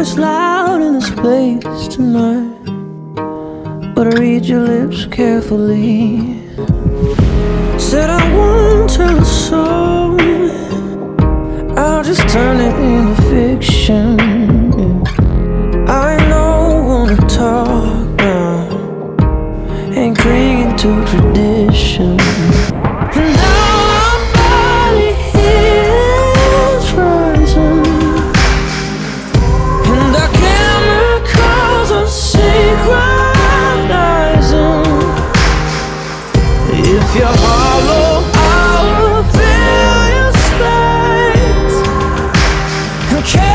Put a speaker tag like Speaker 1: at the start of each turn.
Speaker 1: it's loud in this place tonight, but I read your lips carefully. Said I won't tell a soul, I'll just turn it into fiction. I know, wanna talk now, ain't clinging to tradition. And now our body is rising, and our chemicals are synchronizing. If you're hollow, I will fill your space. Okay.